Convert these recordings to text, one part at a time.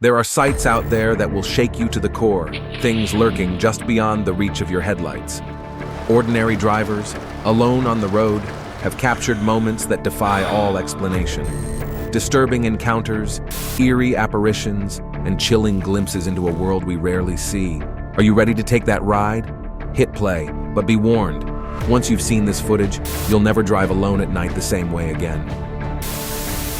There are sights out there that will shake you to the core, things lurking just beyond the reach of your headlights. Ordinary drivers, alone on the road, have captured moments that defy all explanation. Disturbing encounters, eerie apparitions, and chilling glimpses into a world we rarely see. Are you ready to take that ride? Hit play, but be warned. Once you've seen this footage, you'll never drive alone at night the same way again.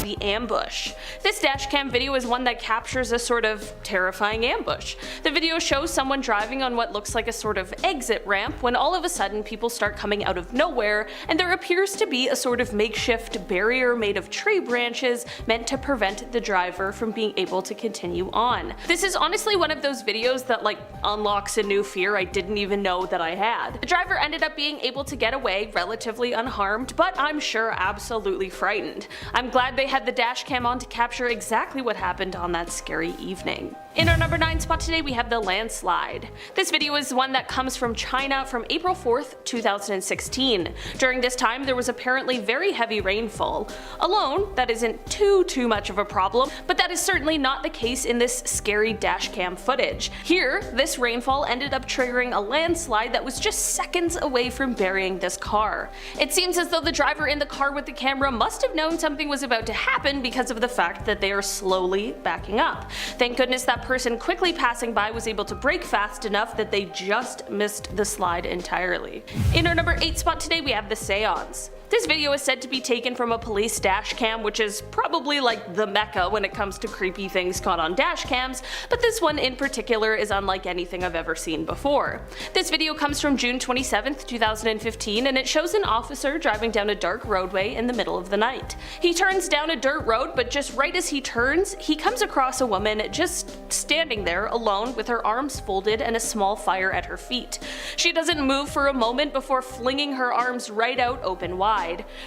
The ambush. This dashcam video is one that captures a sort of terrifying ambush. The video shows someone driving on what looks like a sort of exit ramp when all of a sudden people start coming out of nowhere and there appears to be a sort of makeshift barrier made of tree branches meant to prevent the driver from being able to continue on. This is honestly one of those videos that unlocks a new fear I didn't even know that I had. The driver ended up being able to get away relatively unharmed, but I'm sure absolutely frightened. I'm glad they had the dashcam on to capture exactly what happened on that scary evening. In our number 9 spot today we have the landslide. This video is one that comes from China from April 4th, 2016. During this time there was apparently very heavy rainfall. Alone, that isn't too much of a problem, but that is certainly not the case in this scary dashcam footage. Here, this rainfall ended up triggering a landslide that was just seconds away from burying this car. It seems as though the driver in the car with the camera must have known something was about to happen because of the fact that they are slowly backing up. Thank goodness that person quickly passing by was able to brake fast enough that they just missed the slide entirely. In our number 8 spot today we have the seance. This video is said to be taken from a police dashcam, which is probably like the mecca when it comes to creepy things caught on dashcams, but this one in particular is unlike anything I've ever seen before. This video comes from June 27th, 2015, and it shows an officer driving down a dark roadway in the middle of the night. He turns down a dirt road, but just right as he turns, he comes across a woman just standing there alone with her arms folded and a small fire at her feet. She doesn't move for a moment before flinging her arms right out open wide.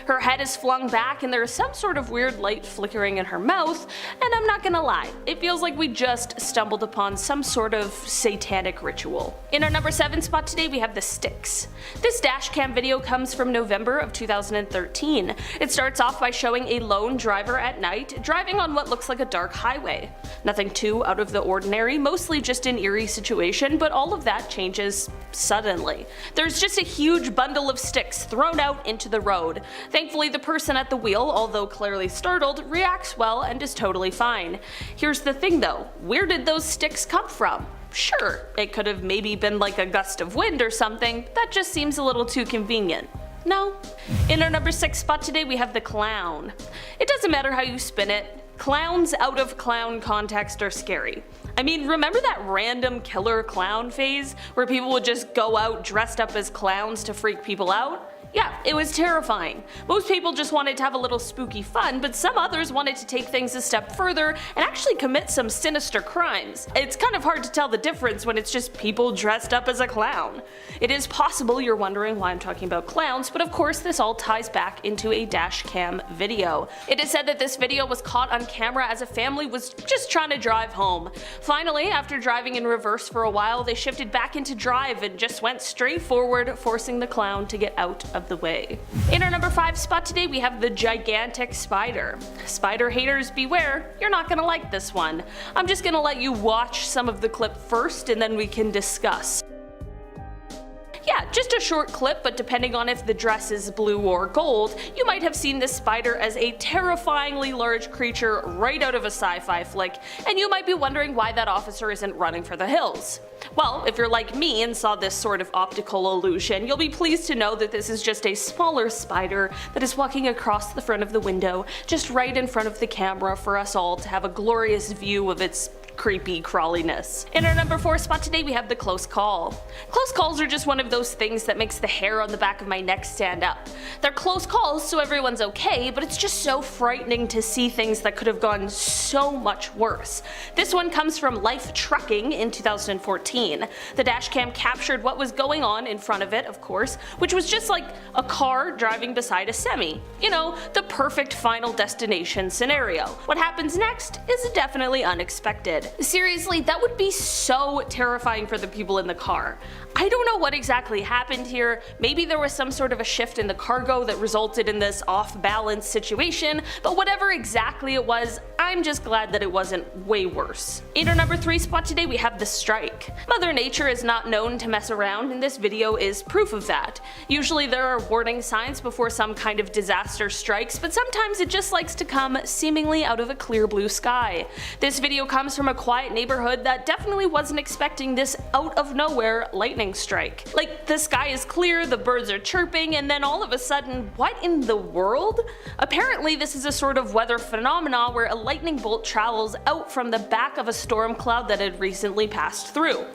Her head is flung back and there is some sort of weird light flickering in her mouth, and I'm not gonna lie, it feels like we just stumbled upon some sort of satanic ritual. In our number 7 spot today we have the sticks. This dashcam video comes from November of 2013. It starts off by showing a lone driver at night driving on what looks like a dark highway. Nothing too out of the ordinary, mostly just an eerie situation, but all of that changes suddenly. There's just a huge bundle of sticks thrown out into the road. Thankfully the person at the wheel, although clearly startled, reacts well and is totally fine. Here's the thing though, where did those sticks come from? Sure, it could have maybe been like a gust of wind or something, but that just seems a little too convenient. No? In our number 6 spot today we have the clown. It doesn't matter how you spin it, clowns out of clown context are scary. I mean, remember that random killer clown phase where people would just go out dressed up as clowns to freak people out? Yeah, it was terrifying. Most people just wanted to have a little spooky fun, but some others wanted to take things a step further and actually commit some sinister crimes. It's kind of hard to tell the difference when it's just people dressed up as a clown. It is possible you're wondering why I'm talking about clowns, but of course this all ties back into a dashcam video. It is said that this video was caught on camera as a family was just trying to drive home. Finally, after driving in reverse for a while, they shifted back into drive and just went straight forward, forcing the clown to get out of the way. In our number 5 spot today we have the gigantic spider. Spider haters beware, you're not gonna like this one. I'm just gonna let you watch some of the clip first and then we can discuss. Yeah, just a short clip, but depending on if the dress is blue or gold, you might have seen this spider as a terrifyingly large creature right out of a sci-fi flick, and you might be wondering why that officer isn't running for the hills. Well, if you're like me and saw this sort of optical illusion, you'll be pleased to know that this is just a smaller spider that is walking across the front of the window, just right in front of the camera for us all to have a glorious view of its creepy crawliness. In our number 4 spot today we have the close call. Close calls are just one of those things that makes the hair on the back of my neck stand up. They're close calls so everyone's okay, but it's just so frightening to see things that could have gone so much worse. This one comes from Life Trucking in 2014. The dashcam captured what was going on in front of it, of course, which was just like a car driving beside a semi. You know, the perfect final destination scenario. What happens next is definitely unexpected. exploded. Seriously, that would be so terrifying for the people in the car. I don't know what exactly happened here. Maybe there was some sort of a shift in the cargo that resulted in this off-balance situation, but whatever exactly it was, I'm just glad that it wasn't way worse. In our number 3 spot today, we have the strike. Mother Nature is not known to mess around, and this video is proof of that. Usually there are warning signs before some kind of disaster strikes, but sometimes it just likes to come seemingly out of a clear blue sky. This video comes from a quiet neighborhood that definitely wasn't expecting this out of nowhere lightning strike. Like, the sky is clear, the birds are chirping, and then all of a sudden, what in the world? Apparently this is a sort of weather phenomena where a lightning bolt travels out from the back of a storm cloud that had recently passed through.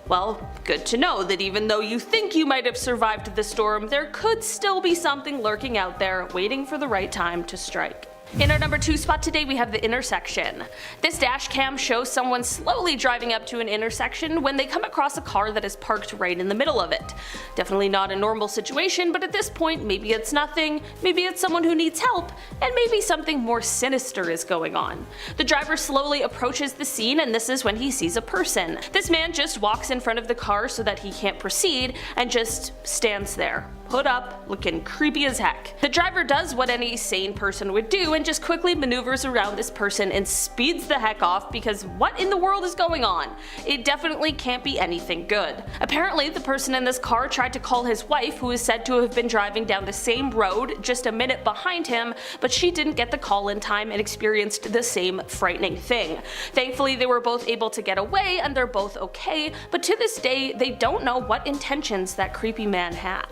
Well, good to know that even though you think you might have survived the storm, there could still be something lurking out there waiting for the right time to strike. In our number 2 spot today, we have the intersection. This dash cam shows someone slowly driving up to an intersection when they come across a car that is parked right in the middle of it. Definitely not a normal situation, but at this point maybe it's nothing, maybe it's someone who needs help, and maybe something more sinister is going on. The driver slowly approaches the scene, and this is when he sees a person. This man just walks in front of the car so that he can't proceed and just stands there, put up, looking creepy as heck. The driver does what any sane person would do and just quickly maneuvers around this person and speeds the heck off, because what in the world is going on? It definitely can't be anything good. Apparently the person in this car tried to call his wife, who is said to have been driving down the same road just a minute behind him, but she didn't get the call in time and experienced the same frightening thing. Thankfully they were both able to get away and they're both okay, but to this day they don't know what intentions that creepy man had.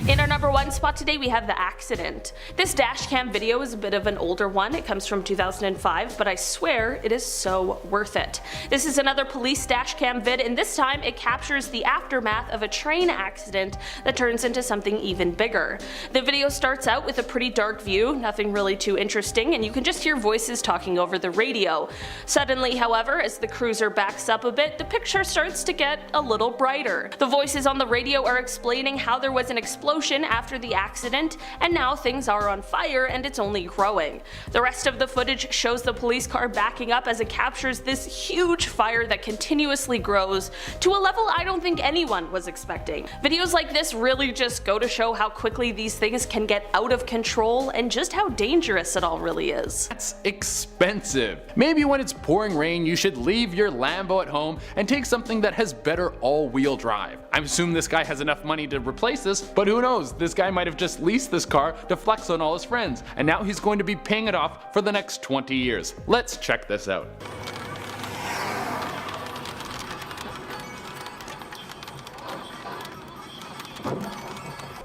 In our number 1 spot today, we have the accident. This dashcam video is a bit of an older one. It comes from 2005, but I swear it is so worth it. This is another police dashcam vid, and this time it captures the aftermath of a train accident that turns into something even bigger. The video starts out with a pretty dark view, nothing really too interesting, and you can just hear voices talking over the radio. Suddenly, however, as the cruiser backs up a bit, the picture starts to get a little brighter. The voices on the radio are explaining how there was an explosion after the accident, and now things are on fire and it's only growing. The rest of the footage shows the police car backing up as it captures this huge fire that continuously grows to a level I don't think anyone was expecting. Videos like this really just go to show how quickly these things can get out of control and just how dangerous it all really is. That's expensive. Maybe when it's pouring rain you should leave your Lambo at home and take something that has better all-wheel drive. I assume this guy has enough money to replace this, but who knows, this guy might have just leased this car to flex on all his friends, and now he's going to be paying it off for the next 20 years. Let's check this out.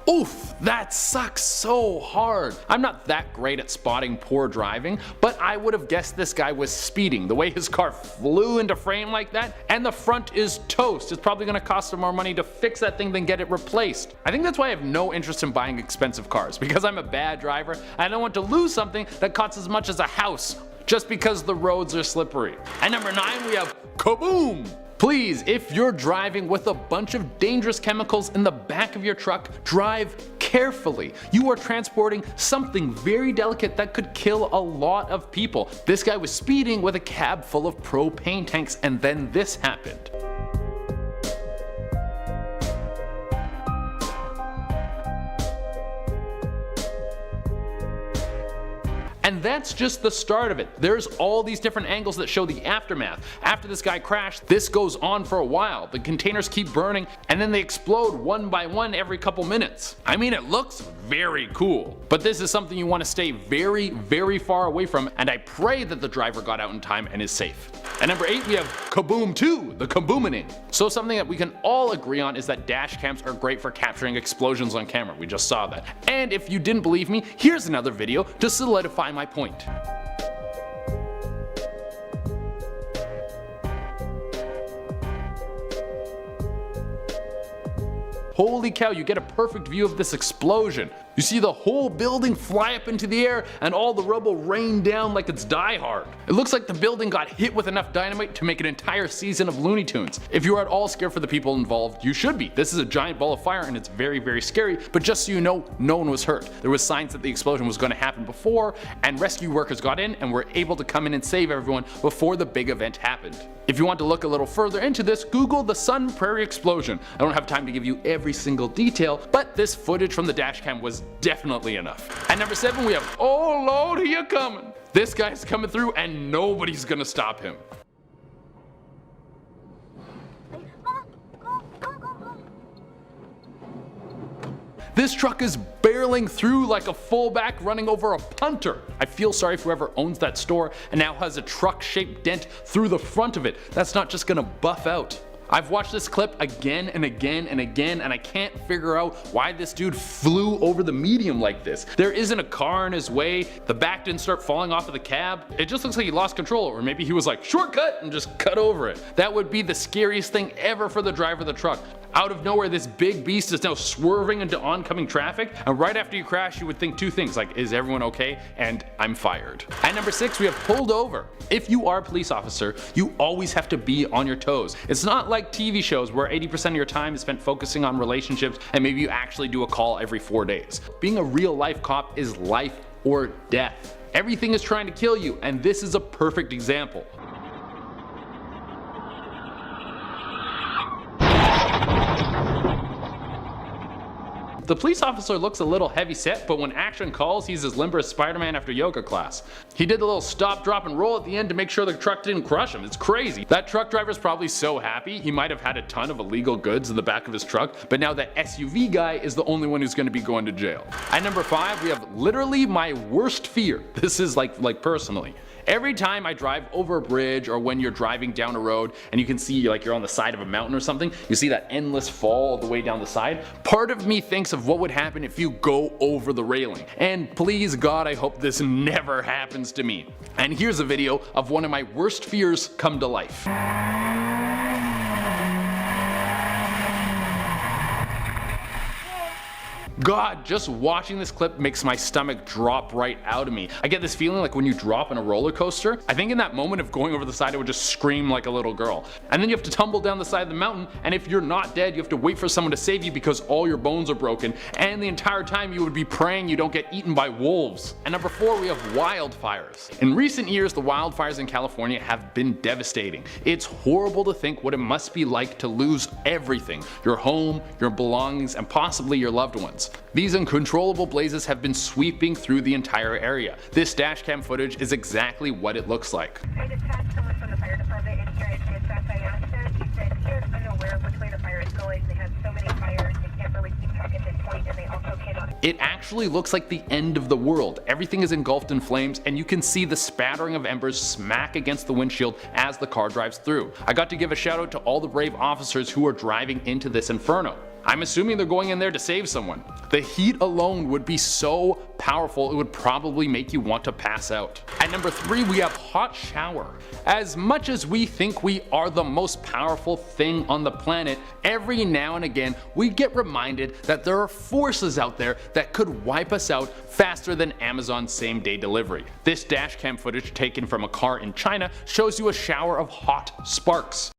Oof, that sucks so hard. I'm not that great at spotting poor driving, but I would have guessed this guy was speeding. The way his car flew into frame like that, and the front is toast. It's probably gonna cost him more money to fix that thing than get it replaced. I think that's why I have no interest in buying expensive cars, because I'm a bad driver and I don't want to lose something that costs as much as a house just because the roads are slippery. At number 9 we have kaboom! Please, if you're driving with a bunch of dangerous chemicals in the back of your truck, drive carefully. You are transporting something very delicate that could kill a lot of people. This guy was speeding with a cab full of propane tanks, and then this happened. And that's just the start of it. There's all these different angles that show the aftermath. After this guy crashed, this goes on for a while. The containers keep burning, and then they explode one by one every couple minutes. I mean, it looks very cool, but this is something you want to stay very, very far away from, and I pray that the driver got out in time and is safe. At number 8 we have Kaboom 2, the kaboomening. So something that we can all agree on is that dash cams are great for capturing explosions on camera. We just saw that. And if you didn't believe me, here's another video to solidify my point. Holy cow, you get a perfect view of this explosion. You see the whole building fly up into the air and all the rubble rain down like it's Die Hard. It looks like the building got hit with enough dynamite to make an entire season of Looney Tunes. If you are at all scared for the people involved, you should be. This is a giant ball of fire and it's very, very scary, but just so you know, no one was hurt. There was signs that the explosion was going to happen before, and rescue workers got in and were able to come in and save everyone before the big event happened. If you want to look a little further into this, Google the Sun Prairie explosion. I don't have time to give you every single detail, but this footage from the dashcam was definitely enough. At number 7 we have Oh Lord, he coming. This guy's coming through and nobody's gonna stop him. This truck is barreling through like a fullback running over a punter. I feel sorry for whoever owns that store and now has a truck-shaped dent through the front of it. That's not just gonna buff out. I've watched this clip again and again and again, and I can't figure out why this dude flew over the medium like this. There isn't a car in his way, the back didn't start falling off of the cab. It just looks like he lost control, or maybe he was like, shortcut, and just cut over it. That would be the scariest thing ever for the driver of the truck. Out of nowhere, this big beast is now swerving into oncoming traffic, and right after you crash, you would think two things, like, is everyone okay? And I'm fired. At number 6, we have pulled over. If you are a police officer, you always have to be on your toes. It's not like TV shows where 80% of your time is spent focusing on relationships and maybe you actually do a call every 4 days. Being a real life cop is life or death. Everything is trying to kill you, and this is a perfect example. The police officer looks a little heavy set, but when action calls, he's as limber as Spider-Man after yoga class. He did the little stop, drop, and roll at the end to make sure the truck didn't crush him. It's crazy. That truck driver's probably so happy. He might have had a ton of illegal goods in the back of his truck, but now that SUV guy is the only one who's going to be going to jail. At number 5, we have literally my worst fear. This is like personally. Every time I drive over a bridge, or when you're driving down a road and you can see like you're on the side of a mountain or something, you see that endless fall all the way down the side, part of me thinks of what would happen if you go over the railing. And please God, I hope this never happens to me. And here's a video of one of my worst fears come to life. God, just watching this clip makes my stomach drop right out of me. I get this feeling like when you drop in a roller coaster. I think in that moment of going over the side, I would just scream like a little girl. And then you have to tumble down the side of the mountain, and if you're not dead, you have to wait for someone to save you because all your bones are broken, and the entire time you would be praying you don't get eaten by wolves. And number 4, we have wildfires. In recent years, the wildfires in California have been devastating. It's horrible to think what it must be like to lose everything, your home, your belongings, and possibly your loved ones. These uncontrollable blazes have been sweeping through the entire area. This dashcam footage is exactly what it looks like. I dispatched someone from the fire department in here. As fast I asked them, he said he is unaware of which way the fire is going. They have so many fires, they can't really keep track at this point, and they also cannot. It actually looks like the end of the world. Everything is engulfed in flames, and you can see the spattering of embers smack against the windshield as the car drives through. I got to give a shout out to all the brave officers who are driving into this inferno. I'm assuming they're going in there to save someone. The heat alone would be so powerful it would probably make you want to pass out. At number 3, we have hot shower. As much as we think we are the most powerful thing on the planet, every now and again we get reminded that there are forces out there that could wipe us out faster than Amazon's same-day delivery. This dashcam footage taken from a car in China shows you a shower of hot sparks.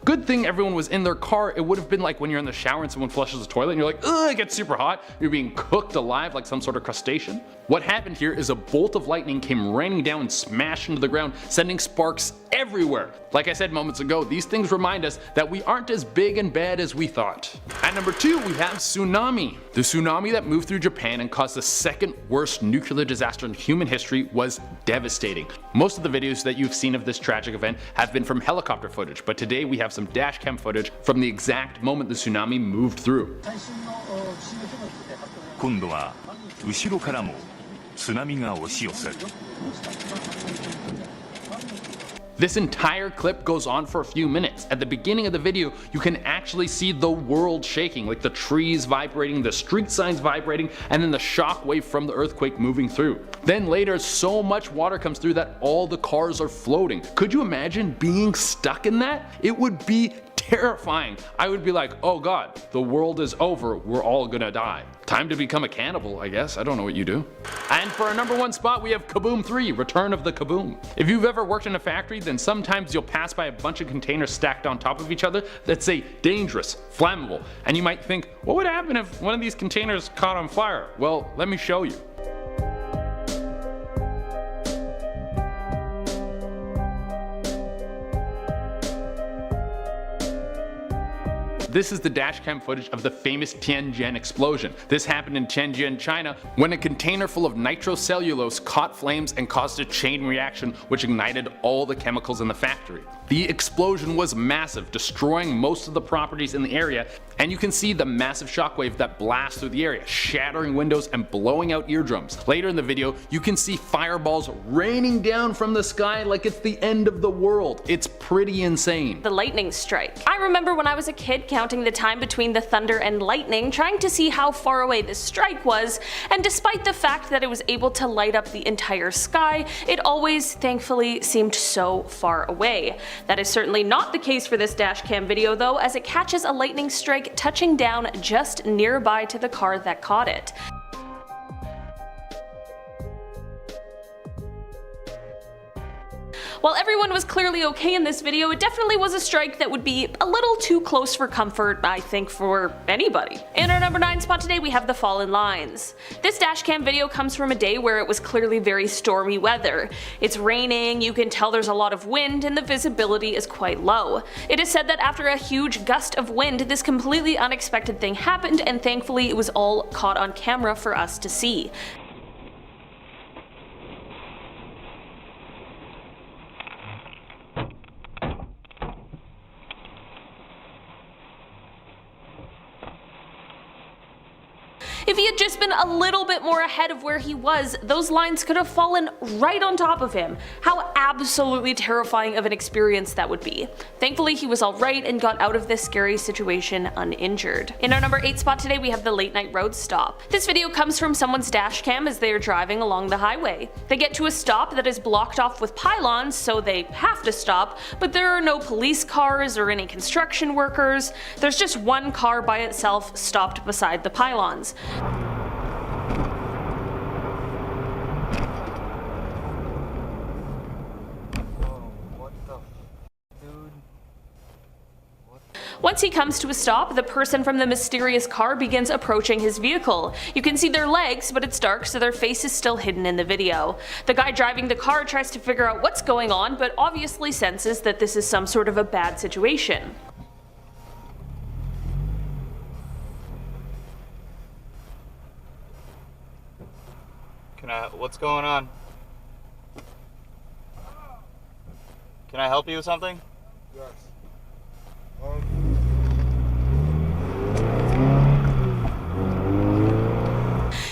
Good thing everyone was in their car. It would have been like when you're in the shower and someone flushes the toilet and you're like, ugh, it gets super hot. You're being cooked alive like some sort of crustacean. What happened here is a bolt of lightning came raining down and smashed into the ground, sending sparks everywhere. Like I said moments ago, these things remind us that we aren't as big and bad as we thought. At number 2, we have tsunami. The tsunami that moved through Japan and caused the second worst nuclear disaster in human history was devastating. Most of the videos that you've seen of this tragic event have been from helicopter footage, but today we have some dashcam footage from the exact moment the tsunami moved through. 今度は後ろからも津波が押し寄せる。This entire clip goes on for a few minutes. At the beginning of the video, you can actually see the world shaking, like the trees vibrating, the street signs vibrating, and then the shock wave from the earthquake moving through. Then later, so much water comes through that all the cars are floating. Could you imagine being stuck in that? It would be terrifying. I would be like, oh god, the world is over, we're all gonna die. Time to become a cannibal, I guess. I don't know what you do. And for our number 1 spot, we have Kaboom 3, Return of the Kaboom. If you've ever worked in a factory, then sometimes you'll pass by a bunch of containers stacked on top of each other that say dangerous, flammable, and you might think, what would happen if one of these containers caught on fire? Well, let me show you. This is the dashcam footage of the famous Tianjin explosion. This happened in Tianjin, China, when a container full of nitrocellulose caught flames and caused a chain reaction which ignited all the chemicals in the factory. The explosion was massive, destroying most of the properties in the area, and you can see the massive shockwave that blasts through the area, shattering windows and blowing out eardrums. Later in the video, you can see fireballs raining down from the sky like it's the end of the world. It's pretty insane. The lightning strike. I remember when I was a kid counting the time between the thunder and lightning, trying to see how far away this strike was, and despite the fact that it was able to light up the entire sky, it always thankfully seemed so far away. That is certainly not the case for this dashcam video though, as it catches a lightning strike touching down just nearby to the car that caught it. While everyone was clearly okay in this video, it definitely was a strike that would be a little too close for comfort, I think, for anybody. In our number 9 spot today, we have the fallen lines. This dashcam video comes from a day where it was clearly very stormy weather. It's raining, you can tell there's a lot of wind, and the visibility is quite low. It is said that after a huge gust of wind, this completely unexpected thing happened, and thankfully it was all caught on camera for us to see. If he had just been a little bit more ahead of where he was, those lines could have fallen right on top of him. How absolutely terrifying of an experience that would be. Thankfully he was alright and got out of this scary situation uninjured. In our number 8 spot today, we have the late night road stop. This video comes from someone's dashcam as they are driving along the highway. They get to a stop that is blocked off with pylons, so they have to stop, but there are no police cars or any construction workers. There's just one car by itself stopped beside the pylons. Once he comes to a stop, the person from the mysterious car begins approaching his vehicle. You can see their legs, but it's dark, so their face is still hidden in the video. The guy driving the car tries to figure out what's going on, but obviously senses that this is some sort of a bad situation. What's going on? Can I help you with something? Yes.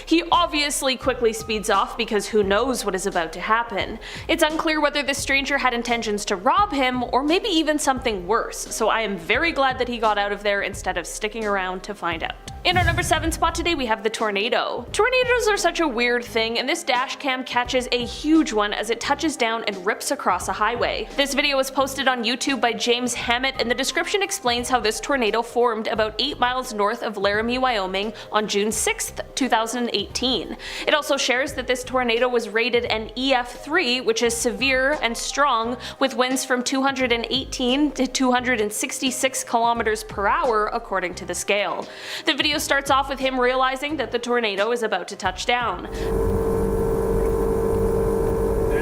He obviously quickly speeds off because who knows what is about to happen. It's unclear whether this stranger had intentions to rob him or maybe even something worse, so I am very glad that he got out of there instead of sticking around to find out. In our number 7 spot today, we have the tornado. Tornadoes are such a weird thing, and this dashcam catches a huge one as it touches down and rips across a highway. This video was posted on YouTube by James Hammett, and the description explains how this tornado formed about 8 miles north of Laramie, Wyoming on June 6th, 2018. It also shares that this tornado was rated an EF3, which is severe and strong, with winds from 218 to 266 kilometers per hour according to the scale. The video starts off with him realizing that the tornado is about to touch down. It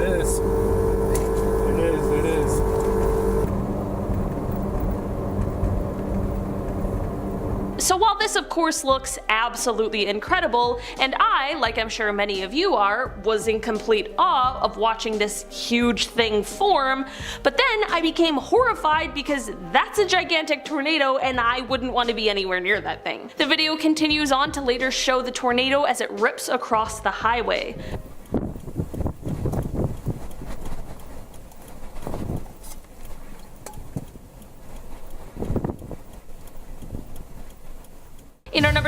is. It is. So while this of course looks absolutely incredible, and I, like I'm sure many of you are, was in complete awe of watching this huge thing form, but then I became horrified because that's a gigantic tornado and I wouldn't want to be anywhere near that thing. The video continues on to later show the tornado as it rips across the highway.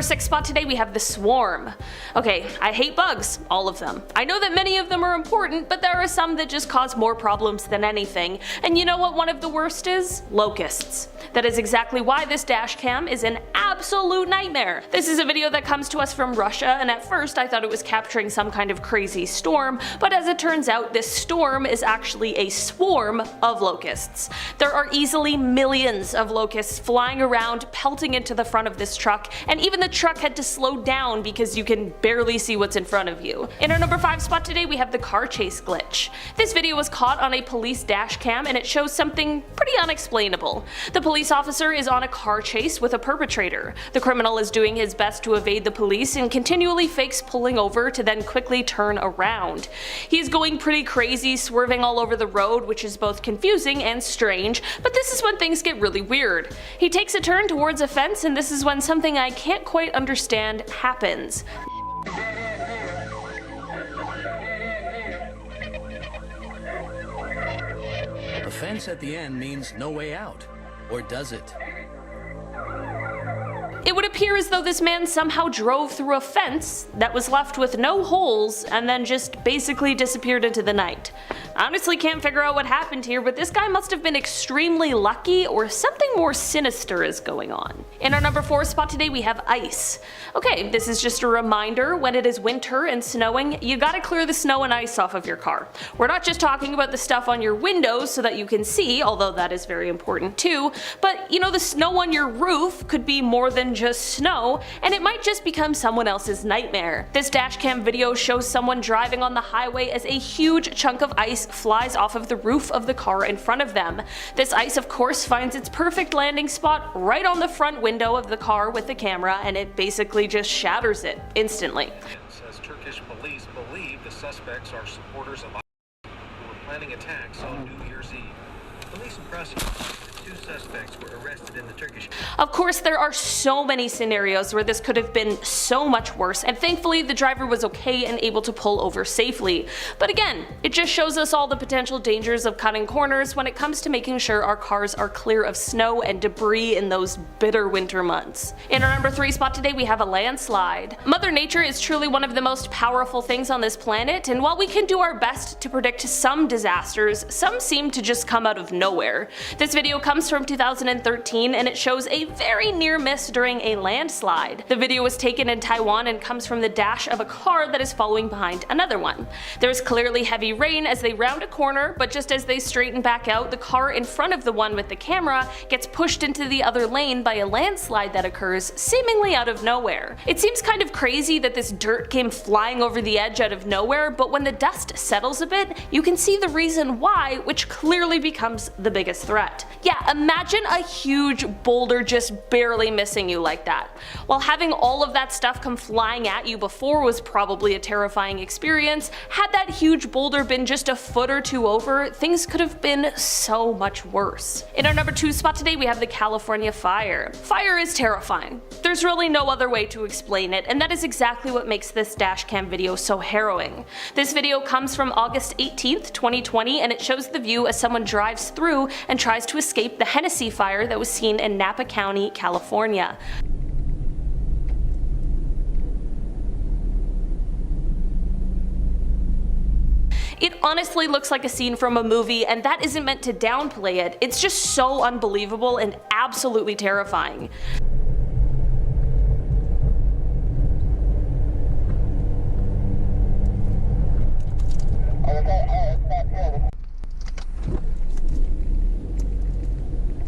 number 6 spot today we have the swarm. Okay, I hate bugs, all of them. I know that many of them are important, but there are some that just cause more problems than anything. And you know what one of the worst is? Locusts. That is exactly why this dash cam is an absolute nightmare. This is a video that comes to us from Russia, and at first I thought it was capturing some kind of crazy storm, but as it turns out this storm is actually a swarm of locusts. There are easily millions of locusts flying around, pelting into the front of this truck, and even the truck had to slow down because you can barely see what's in front of you. In our number 5 spot today we have the car chase glitch. This video was caught on a police dash cam and it shows something pretty unexplainable. The police officer is on a car chase with a perpetrator. The criminal is doing his best to evade the police and continually fakes pulling over to then quickly turn around. He's going pretty crazy, swerving all over the road, which is both confusing and strange, but this is when things get really weird. He takes a turn towards a fence and this is when something I can't quite understand happens. A fence at the end means no way out. Or does it? It would appear as though this man somehow drove through a fence that was left with no holes and then just basically disappeared into the night. I honestly can't figure out what happened here, but this guy must have been extremely lucky or something more sinister is going on. In our number 4 spot today we have ice. Okay, this is just a reminder, when it is winter and snowing, you gotta clear the snow and ice off of your car. We're not just talking about the stuff on your windows so that you can see, although that is very important too, but you know, the snow on your roof could be more than just snow, and it might just become someone else's nightmare. This dashcam video shows someone driving on the highway as a huge chunk of ice flies off of the roof of the car in front of them. This ice of course finds its perfect landing spot right on the front window of the car with the camera, and it basically just shatters it instantly. As Turkish police believe the suspects are supporters of ISIS who were planning attacks on New Year's Eve. Police and prosecutors, the 2 suspects were arrested in the Turkish. Of course, there are so many scenarios where this could have been so much worse, and thankfully the driver was okay and able to pull over safely. But again, it just shows us all the potential dangers of cutting corners when it comes to making sure our cars are clear of snow and debris in those bitter winter months. In our number 3 spot today we have a landslide. Mother Nature is truly one of the most powerful things on this planet, and while we can do our best to predict some disasters, some seem to just come out of nowhere. This video comes from 2013 and it shows a very near miss during a landslide. The video was taken in Taiwan and comes from the dash of a car that is following behind another one. There is clearly heavy rain as they round a corner, but just as they straighten back out, the car in front of the one with the camera gets pushed into the other lane by a landslide that occurs seemingly out of nowhere. It seems kind of crazy that this dirt came flying over the edge out of nowhere, but when the dust settles a bit, you can see the reason why, which clearly becomes the biggest threat. Yeah, imagine a huge boulder just barely missing you like that. While having all of that stuff come flying at you before was probably a terrifying experience, had that huge boulder been just a foot or 2 over, things could have been so much worse. In our number 2 spot today we have the California fire. Fire is terrifying. There's really no other way to explain it, and that is exactly what makes this dashcam video so harrowing. This video comes from August 18th, 2020, and it shows the view as someone drives through and tries to escape the Hennessy fire that was seen in Napa County, California. It honestly looks like a scene from a movie, and that isn't meant to downplay it, it's just so unbelievable and absolutely terrifying.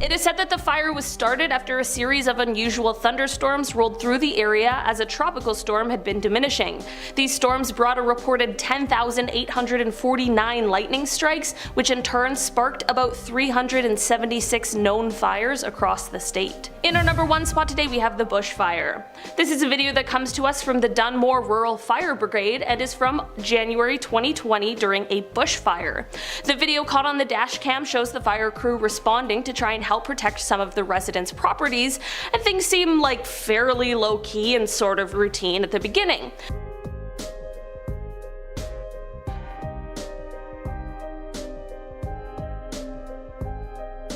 It is said that the fire was started after a series of unusual thunderstorms rolled through the area as a tropical storm had been diminishing. These storms brought a reported 10,849 lightning strikes, which in turn sparked about 376 known fires across the state. In our number 1 spot today we have the bushfire. This is a video that comes to us from the Dunmore Rural Fire Brigade and is from January 2020 during a bushfire. The video caught on the dash cam shows the fire crew responding to try and help protect some of the residents' properties, and things seem like fairly low-key and sort of routine at the beginning.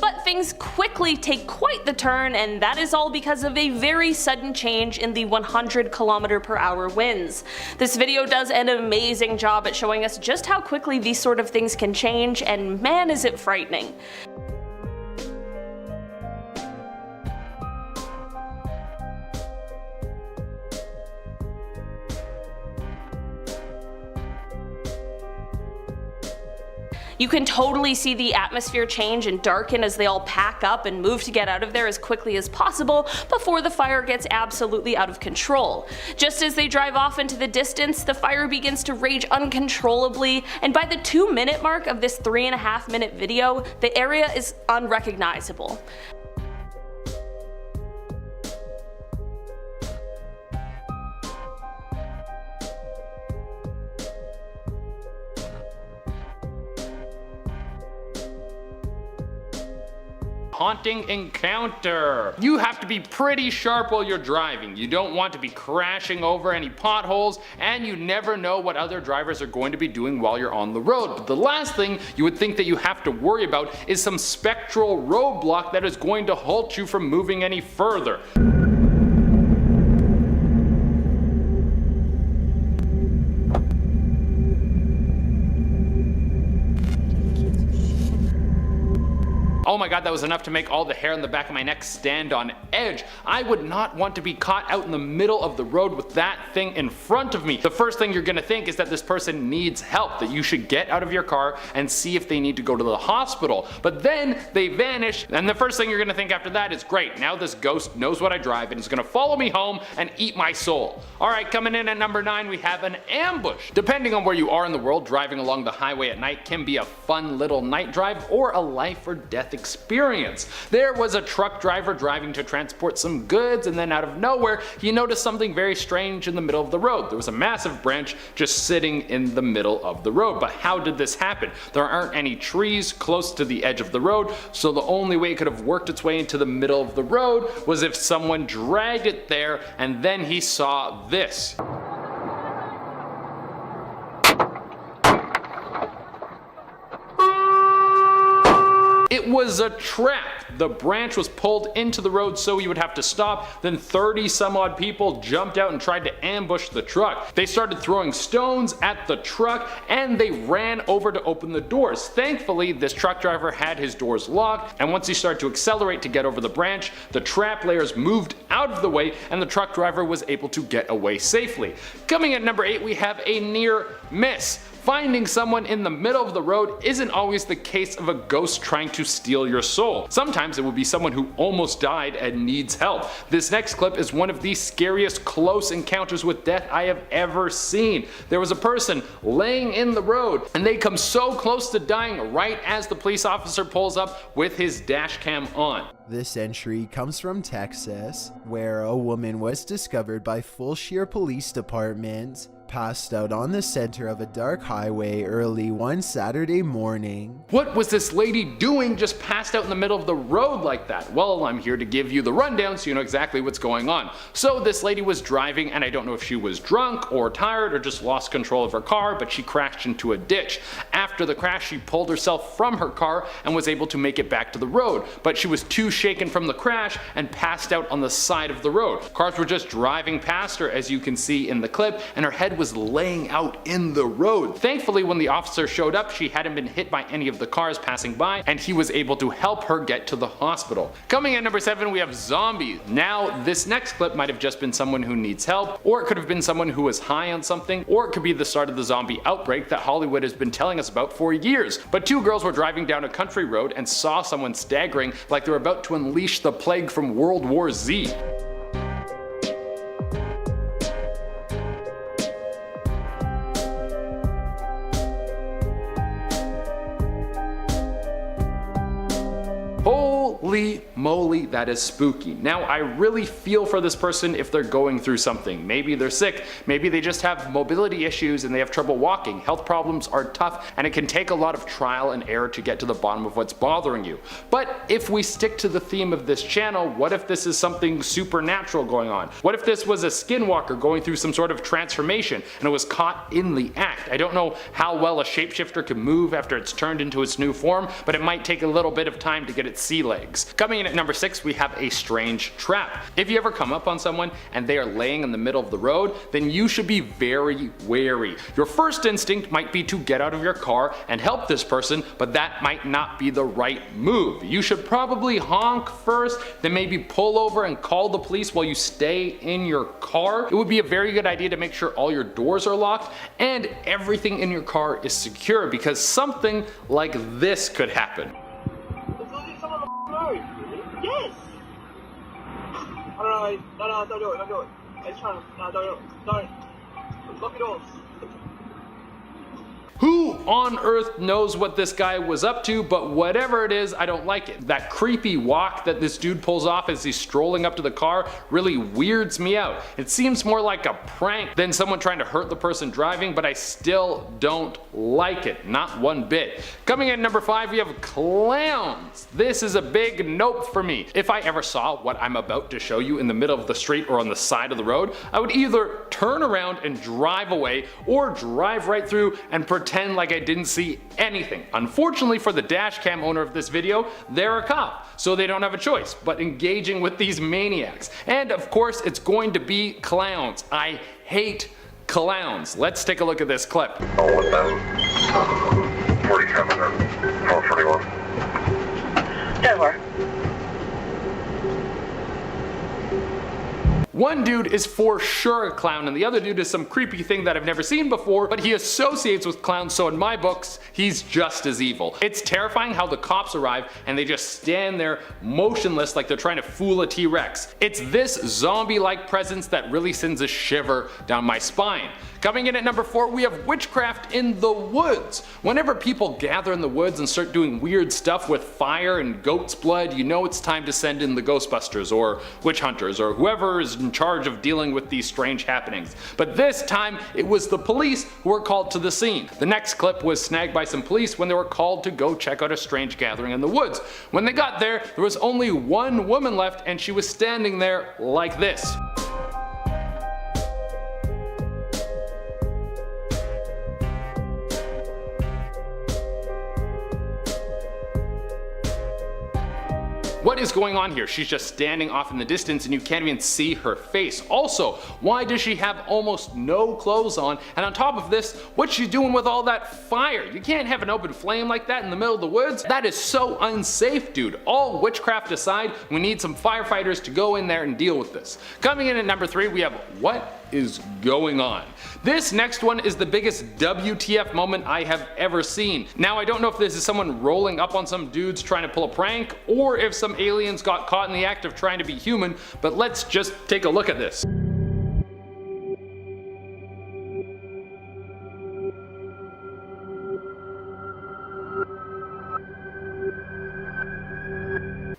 But things quickly take quite the turn, and that is all because of a very sudden change in the 100km/h winds. This video does an amazing job at showing us just how quickly these sort of things can change, and man is it frightening. You can totally see the atmosphere change and darken as they all pack up and move to get out of there as quickly as possible before the fire gets absolutely out of control. Just as they drive off into the distance, the fire begins to rage uncontrollably, and by the 2-minute mark of this 3.5-minute video, the area is unrecognizable. Haunting encounter. You have to be pretty sharp while you're driving. You don't want to be crashing over any potholes, and you never know what other drivers are going to be doing while you're on the road. But the last thing you would think that you have to worry about is some spectral roadblock that is going to halt you from moving any further. Oh my god, that was enough to make all the hair on the back of my neck stand on edge. I would not want to be caught out in the middle of the road with that thing in front of me. The first thing you're gonna think is that this person needs help, that you should get out of your car and see if they need to go to the hospital. But then they vanish, and the first thing you're gonna think after that is, great, now this ghost knows what I drive and is gonna follow me home and eat my soul. Alright, coming in at number 9, we have an ambush. Depending on where you are in the world, driving along the highway at night can be a fun little night drive or a life or death experience. There was a truck driver driving to transport some goods, and then out of nowhere he noticed something very strange in the middle of the road. There was a massive branch just sitting in the middle of the road. But how did this happen? There aren't any trees close to the edge of the road, so the only way it could have worked its way into the middle of the road was if someone dragged it there, and then he saw this. It was a trap. The branch was pulled into the road so you would have to stop. Then 30 some odd people jumped out and tried to ambush the truck. They started throwing stones at the truck, and they ran over to open the doors. Thankfully, this truck driver had his doors locked, and once he started to accelerate to get over the branch, the trap layers moved out of the way and the truck driver was able to get away safely. Coming at number 8, we have a near miss. Finding someone in the middle of the road isn't always the case of a ghost trying to steal your soul. Sometimes it will be someone who almost died and needs help. This next clip is one of the scariest close encounters with death I have ever seen. There was a person laying in the road, and they come so close to dying right as the police officer pulls up with his dash cam on. This entry comes from Texas, where a woman was discovered by Fulshire Police Department passed out on the center of a dark highway early one Saturday morning. What was this lady doing just passed out in the middle of the road like that? Well, I'm here to give you the rundown so you know exactly what's going on. So this lady was driving, and I don't know if she was drunk or tired or just lost control of her car, but she crashed into a ditch. After the crash, she pulled herself from her car and was able to make it back to the road, but she was too shaken from the crash and passed out on the side of the road. Cars were just driving past her, as you can see in the clip, and her head was laying out in the road. Thankfully, when the officer showed up, she hadn't been hit by any of the cars passing by, and he was able to help her get to the hospital. Coming at number 7, we have zombies. Now, this next clip might have just been someone who needs help, or it could have been someone who was high on something, or it could be the start of the zombie outbreak that Hollywood has been telling us about for years. But 2 girls were driving down a country road and saw someone staggering like they were about to unleash the plague from World War Z. Holy moly, that is spooky. Now, I really feel for this person if they're going through something. Maybe they're sick, maybe they just have mobility issues and they have trouble walking. Health problems are tough and it can take a lot of trial and error to get to the bottom of what's bothering you. But if we stick to the theme of this channel, what if this is something supernatural going on? What if this was a skinwalker going through some sort of transformation and it was caught in the act? I don't know how well a shapeshifter can move after it's turned into its new form, but it might take a little bit of time to get its sea legs. Coming in at number 6, we have a strange trap. If you ever come up on someone and they are laying in the middle of the road, then you should be very wary. Your first instinct might be to get out of your car and help this person, but that might not be the right move. You should probably honk first, then maybe pull over and call the police while you stay in your car. It would be a very good idea to make sure all your doors are locked and everything in your car is secure, because something like this could happen. Yes! No, don't do it. It's trying to, no, don't. Lock your doors. Who on earth knows what this guy was up to, but whatever it is, I don't like it. That creepy walk that this dude pulls off as he's strolling up to the car really weirds me out. It seems more like a prank than someone trying to hurt the person driving, but I still don't like it, not one bit. Coming in at number 5, we have clowns. This is a big nope for me. If I ever saw what I'm about to show you in the middle of the street or on the side of the road, I would either turn around and drive away or drive right through and pretend like I didn't see anything. Unfortunately for the dashcam owner of this video, they're a cop, so they don't have a choice but engaging with these maniacs. And of course, it's going to be clowns. I hate clowns. Let's take a look at this clip. 47 or 1241. There were. One dude is for sure a clown and the other dude is some creepy thing that I've never seen before, but he associates with clowns, so in my books, he's just as evil. It's terrifying how the cops arrive and they just stand there motionless like they're trying to fool a T-Rex. It's this zombie-like presence that really sends a shiver down my spine. Coming in at number 4, we have witchcraft in the woods. Whenever people gather in the woods and start doing weird stuff with fire and goat's blood, you know it's time to send in the Ghostbusters or witch hunters or whoever is in charge of dealing with these strange happenings. But this time, it was the police who were called to the scene. The next clip was snagged by some police when they were called to go check out a strange gathering in the woods. When they got there was only one woman left and she was standing there like this. What is going on here? She's just standing off in the distance and you can't even see her face. Also, why does she have almost no clothes on? And on top of this, what's she doing with all that fire? You can't have an open flame like that in the middle of the woods. That is so unsafe, dude. All witchcraft aside, we need some firefighters to go in there and deal with this. Coming in at number 3, we have what is going on? This next one is the biggest WTF moment I have ever seen. Now, I don't know if this is someone rolling up on some dudes trying to pull a prank or if some aliens got caught in the act of trying to be human, but let's just take a look at this.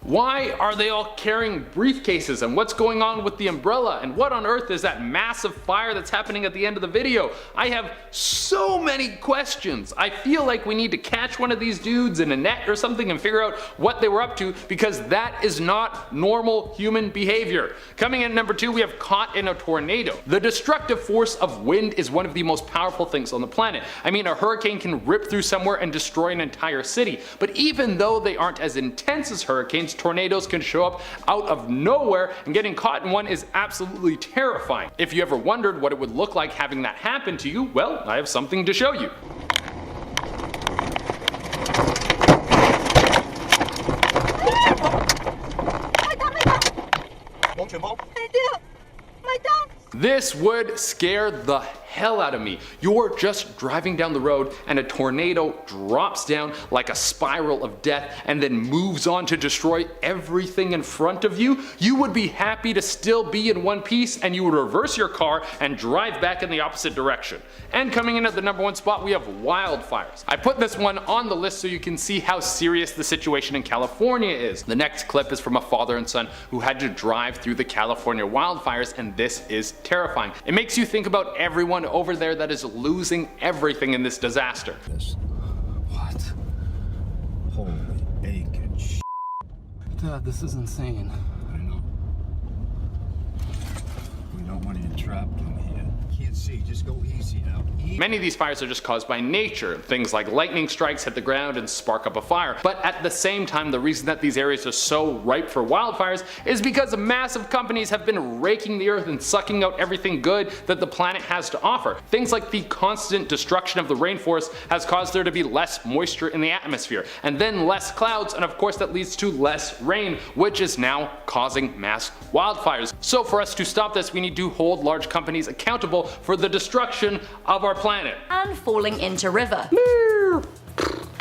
Why are they all carrying briefcases, and what's going on with the umbrella, and what on earth is that massive fire that's happening at the end of the video? I have so many questions. I feel like we need to catch one of these dudes in a net or something and figure out what they were up to, because that is not normal human behavior. Coming in at number 2, we have caught in a tornado. The destructive force of wind is one of the most powerful things on the planet. I mean, a hurricane can rip through somewhere and destroy an entire city, but even though they aren't as intense as hurricanes, tornadoes can show up out of nowhere, and getting caught in one is absolutely terrifying. If you ever wondered what it would look like having that happen to you, well, I have something to show you. This would scare the hell out of me. You're just driving down the road and a tornado drops down like a spiral of death and then moves on to destroy everything in front of you. You would be happy to still be in one piece, and you would reverse your car and drive back in the opposite direction. And coming in at the number 1 spot, we have wildfires. I put this one on the list so you can see how serious the situation in California is. The next clip is from a father and son who had to drive through the California wildfires, and this is terrifying. It makes you think about everyone over there that is losing everything in this disaster. What? Holy bacon sh**. Dad, this is insane. I know. We don't want to get trapped in here. Can't see, just go easy now. Many of these fires are just caused by nature. Things like lightning strikes hit the ground and spark up a fire. But at the same time, the reason that these areas are so ripe for wildfires is because massive companies have been raking the earth and sucking out everything good that the planet has to offer. Things like the constant destruction of the rainforest has caused there to be less moisture in the atmosphere, and then less clouds, and of course that leads to less rain, which is now causing mass wildfires. So for us to stop this, we need to hold large companies accountable for the destruction of our planet. And falling into river.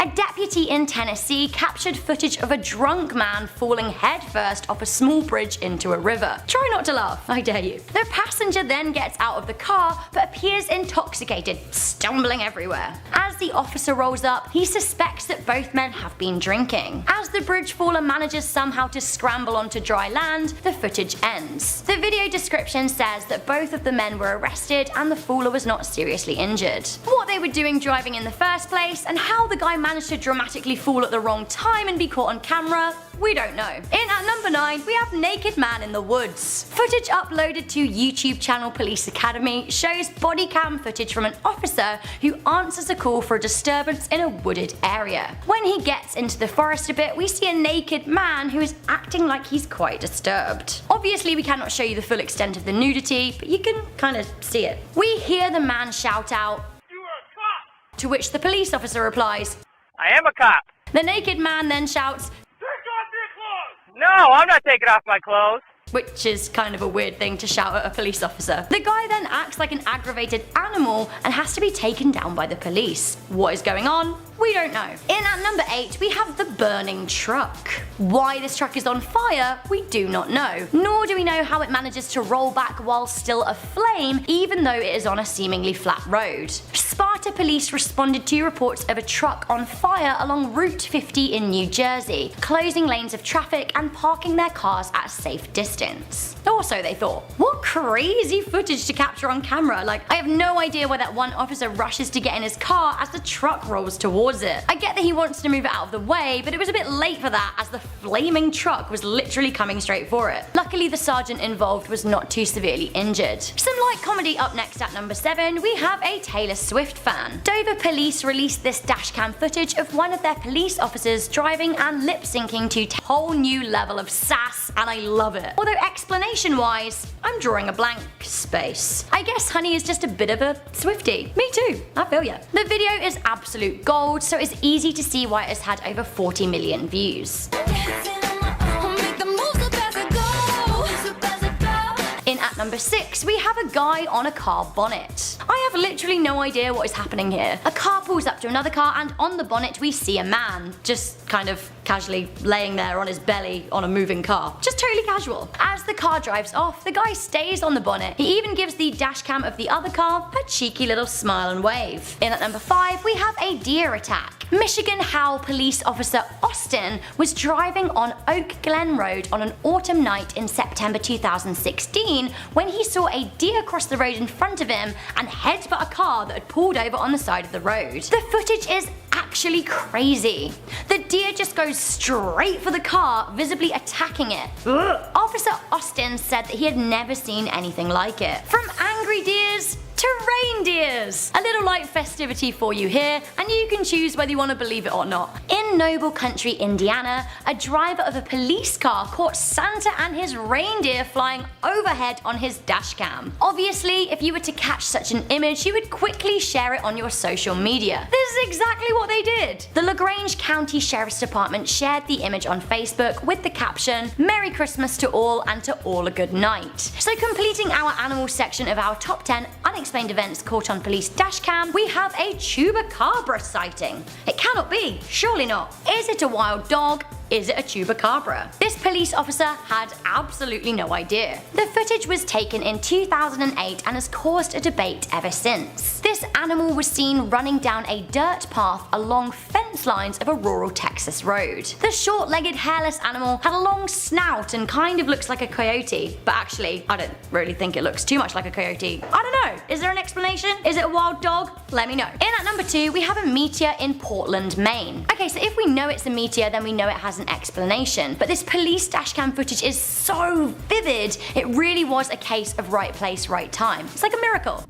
A deputy in Tennessee captured footage of a drunk man falling headfirst off a small bridge into a river. Try not to laugh, I dare you. The passenger then gets out of the car but appears intoxicated, stumbling everywhere. As the officer rolls up, he suspects that both men have been drinking. As the bridge faller manages somehow to scramble onto dry land, the footage ends. The video description says that both of the men were arrested and the faller was not seriously injured. What they were doing driving in the first place, and how the guy managed to dramatically fall at the wrong time and be caught on camera, we don't know. In at number 9, we have Naked Man in the Woods. Footage uploaded to YouTube channel Police Academy shows body cam footage from an officer who answers a call for a disturbance in a wooded area. When he gets into the forest a bit, we see a naked man who is acting like he's quite disturbed. Obviously we cannot show you the full extent of the nudity, but you can kind of see it. We hear the man shout out, "You are a cop!" To which the police officer replies, I am a cop. The naked man then shouts, Take off your clothes! No, I'm not taking off my clothes. which is kind of a weird thing to shout at a police officer. The guy then acts like an aggravated animal and has to be taken down by the police. What is going on? We don't know. In at number 8, we have the burning truck. Why this truck is on fire, we do not know. Nor do we know how it manages to roll back while still aflame, even though it is on a seemingly flat road. Sparta police responded to reports of a truck on fire along Route 50 in New Jersey, closing lanes of traffic and parking their cars at a safe distance. Or so they thought. What crazy footage to capture on camera. Like, I have no idea why that one officer rushes to get in his car as the truck rolls towards it. I get that he wants to move it out of the way, but it was a bit late for that as the flaming truck was literally coming straight for it. Luckily the sergeant involved was not too severely injured. Some light comedy up next at number 7, we have a Taylor Swift fan. Dover police released this dashcam footage of one of their police officers driving and lip syncing to a whole new level of sass, and I love it. Although explanation wise, I'm drawing a blank space. I guess Honey is just a bit of a Swiftie. Me too, I feel ya. The video is absolute gold, so it's easy to see why it has had over 40 million views. In at number 6, we have a guy on a car bonnet. I have literally no idea what is happening here. A car pulls up to another car and on the bonnet we see a man, just kind of casually laying there on his belly on a moving car. Just totally casual. As the car drives off, the guy stays on the bonnet. He even gives the dash cam of the other car a cheeky little smile and wave. In at number 5, we have a deer attack. Michigan Howe police officer Austin was driving on Oak Glen Road on an autumn night in September 2016 when he saw a deer cross the road in front of him and headbutt a car that had pulled over on the side of the road. The footage is actually crazy. The deer just goes straight for the car, visibly attacking it. Officer Austin said that he had never seen anything like it. From angry deers to reindeers. A little light festivity for you here, and you can choose whether you want to believe it or not. In Noble Country, Indiana, a driver of a police car caught Santa and his reindeer flying overhead on his dash cam. Obviously, if you were to catch such an image, you would quickly share it on your social media. This is exactly what they did. The LaGrange County Sheriff's Department shared the image on Facebook with the caption, "Merry Christmas to all and to all a good night." So completing our animal section of our top 10 unexplained unexplained events caught on police dashcam, we have a chupacabra sighting. It cannot be, surely not. Is it a wild dog? Is it a chupacabra? This police officer had absolutely no idea. The footage was taken in 2008 and has caused a debate ever since. This animal was seen running down a dirt path along fence lines of a rural Texas road. The short-legged hairless animal had a long snout and kind of looks like a coyote, but actually I don't really think it looks too much like a coyote. I don't know, is there an explanation? Is it a wild dog? Let me know. In at number 2 we have a meteor in Portland, Maine. Okay, so if we know it's a meteor then we know it has an explanation, but this police dashcam footage is so vivid, it really was a case of right place, right time. It's like a miracle.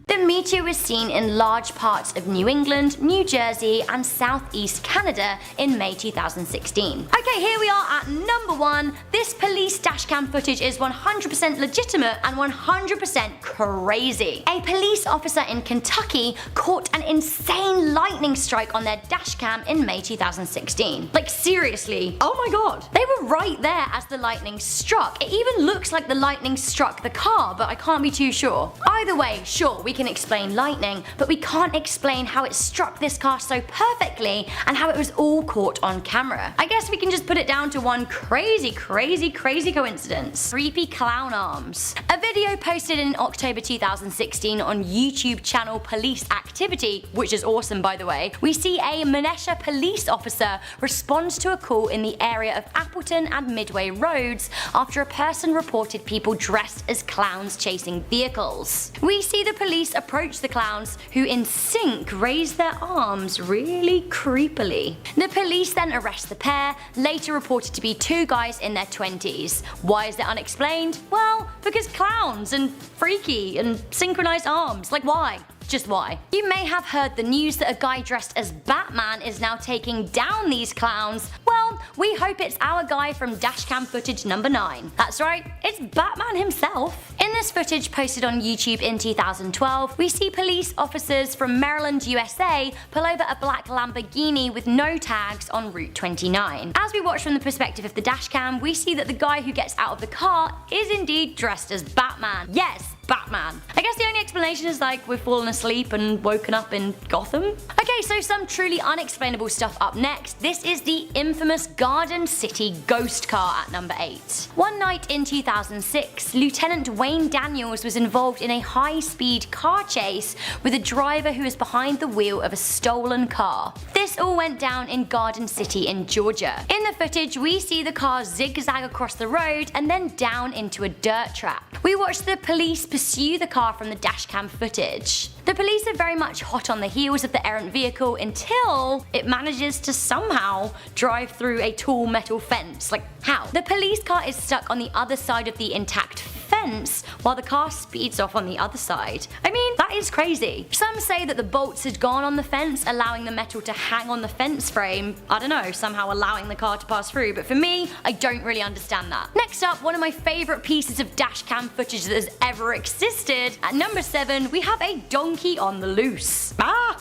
The meteor was seen in large parts of New England, New Jersey, and southeast Canada in May 2016. Okay, here we are at number 1. This police dashcam footage is 100% legitimate and 100% crazy. A police officer in Kentucky caught an insane lightning strike on their dashcam in May 2016. Like seriously, oh my god. They were right there as the lightning struck. It even looks like the lightning struck the car, but I can't be too sure. Either way, sure, we can explain lightning, but we can't explain how it struck this car so perfectly and how it was all caught on camera. I guess we can just put it down to one crazy coincidence. Creepy clown arms. A video posted in October 2016 on YouTube channel Police Activity, which is awesome by the way, we see a Monesha police officer respond to a call in the area of Appleton and Midway roads after a person reported people dressed as clowns chasing vehicles. We see the police approach the clowns, who in sync raise their arms really creepily. The police then arrest the pair, later reported to be 2 guys in their 20s. Why is it unexplained? Well, because clowns and freaky and synchronized arms. Like why? Just why? You may have heard the news that a guy dressed as Batman is now taking down these clowns. Well, we hope it's our guy from dashcam footage number 9. That's right, it's Batman himself. In this footage posted on YouTube in 2012, we see police officers from Maryland, USA pull over a black Lamborghini with no tags on Route 29. As we watch from the perspective of the dashcam, we see that the guy who gets out of the car is indeed dressed as Batman. Yes, Batman. I guess the only explanation is like we've fallen asleep and woken up in Gotham. Okay, so some truly unexplainable stuff up next. This is the infamous Garden City ghost car at number 8. One night in 2006, Lieutenant Wayne Daniels was involved in a high-speed car chase with a driver who was behind the wheel of a stolen car. This all went down in Garden City in Georgia. In the footage, we see the car zigzag across the road and then down into a dirt trap. We watch the police pursue the car from the dashcam footage. The police are very much hot on the heels of the errant vehicle until it manages to somehow drive through a tall metal fence. Like, how? The police car is stuck on the other side of the intact fence while the car speeds off on the other side. I mean, that is crazy. Some say that the bolts had gone on the fence, allowing the metal to hang on the fence frame. I don't know, somehow allowing the car to pass through, but for me, I don't really understand that. Next up, one of my favourite pieces of dashcam footage that has ever existed. At number 7, we have a donkey on the loose.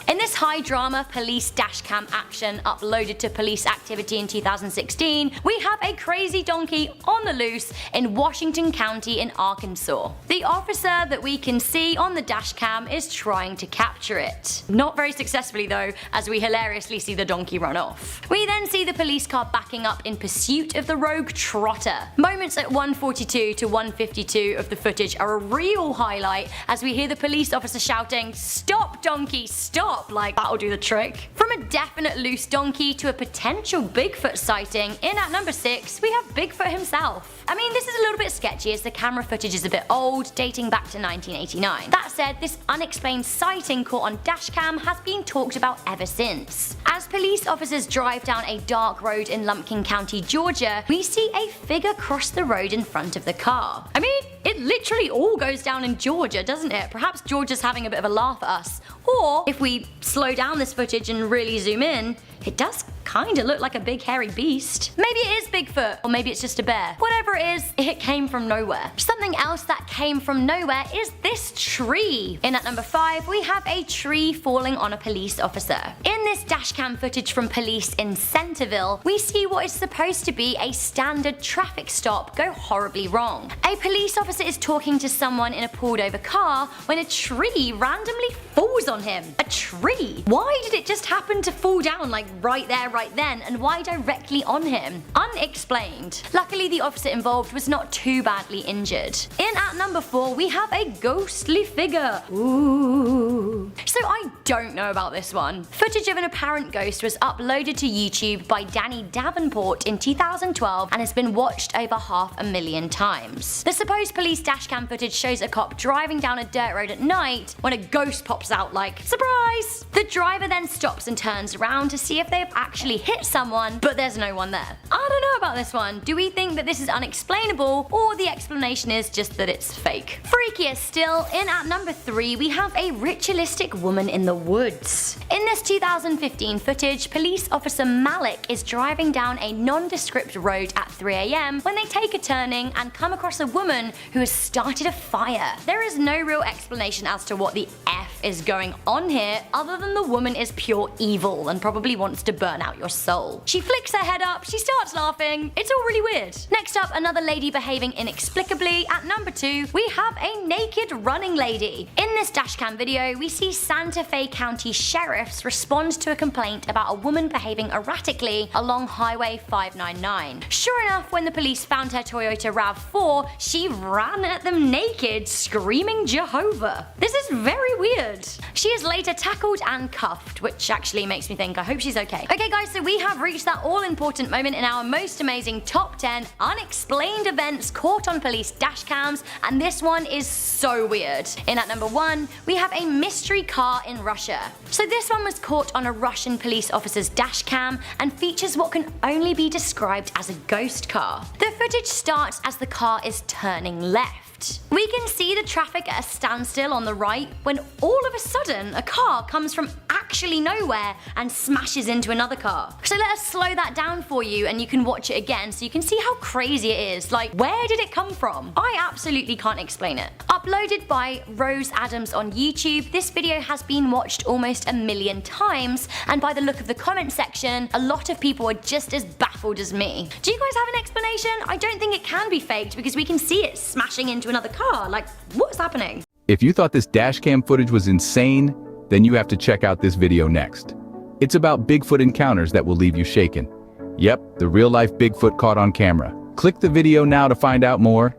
In this high drama police dashcam action uploaded to Police Activity in 2016, we have a crazy donkey on the loose in Washington County in Arkansas. The officer that we can see on the dashcam is trying to capture it. Not very successfully though, as we hilariously see the donkey run off. We then see the police car backing up in pursuit of the rogue trotter. Moments at 1:42 to 1:52 of the footage are a real highlight as we hear the police officer shouting, "Stop donkey, stop!" Like that'll do the trick. From a definite loose donkey to a potential Bigfoot sighting, in at number 6 we have Bigfoot himself. I mean, this is a little bit sketchy as the camera footage is a bit old, dating back to 1989. That said, this unexplained sighting caught on dashcam has been talked about ever since. As police officers drive down a dark road in Lumpkin County, Georgia, we see a figure cross the road in front of the car. I mean, it literally all goes down in Georgia, doesn't it? Perhaps Georgia's having a bit of a laugh at us. Or, if we slow down this footage and really zoom in, it does kinda looked like a big hairy beast. Maybe it is Bigfoot, or maybe it's just a bear. Whatever it is, it came from nowhere. Something else that came from nowhere is this tree. In at number 5, we have a tree falling on a police officer. In this dashcam footage from police in Centerville, we see what is supposed to be a standard traffic stop go horribly wrong. A police officer is talking to someone in a pulled over car when a tree randomly falls on him. A tree? Why did it just happen to fall down like right there, right then, and why directly on him? Unexplained. Luckily, the officer involved was not too badly injured. In at number 4, we have a ghostly figure. Ooh. So I don't know about this one. Footage of an apparent ghost was uploaded to YouTube by Danny Davenport in 2012 and has been watched over 500,000 times. The supposed police dashcam footage shows a cop driving down a dirt road at night when a ghost pops out like, surprise! The driver then stops and turns around to see if they've actually hit someone, but there's no one there. I don't know about this one. Do we think that this is unexplainable, or the explanation is just that it's fake? Freakier still, in at number 3, we have a ritualistic woman in the woods. In this 2015 footage, police officer Malik is driving down a nondescript road at 3 AM when they take a turning and come across a woman who has started a fire. There is no real explanation as to what the F is going on here, other than the woman is pure evil and probably wants to burn out your soul. She flicks her head up, she starts laughing, it's all really weird. Next up, another lady behaving inexplicably. At number 2, we have a naked running lady. In this dashcam video, we see Santa Fe County sheriffs respond to a complaint about a woman behaving erratically along Highway 599. Sure enough, when the police found her Toyota RAV4, she ran at them naked, screaming Jehovah. This is very weird. She is later tackled and cuffed, which actually makes me think I hope she's okay. Okay guys, so we have reached that all-important moment in our most amazing top 10 unexplained events caught on police dashcams, and this one is so weird. In at number 1, we have a mystery car in Russia. So this one was caught on a Russian police officer's dashcam and features what can only be described as a ghost car. The footage starts as the car is turning left. We can see the traffic at a standstill on the right when all of a sudden a car comes from actually nowhere and smashes into another car. So let us slow that down for you and you can watch it again so you can see how crazy it is. Like, where did it come from? I absolutely can't explain it. Uploaded by Rose Adams on YouTube, this video has been watched almost 1 million times, and by the look of the comment section, a lot of people are just as baffled as me. Do you guys have an explanation? I don't think it can be faked because we can see it smashing into another car. Like, what's happening? If you thought this dashcam footage was insane, then you have to check out this video next. It's about Bigfoot encounters that will leave you shaken. Yep, the real-life Bigfoot caught on camera. Click the video now to find out more.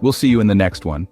We'll see you in the next one.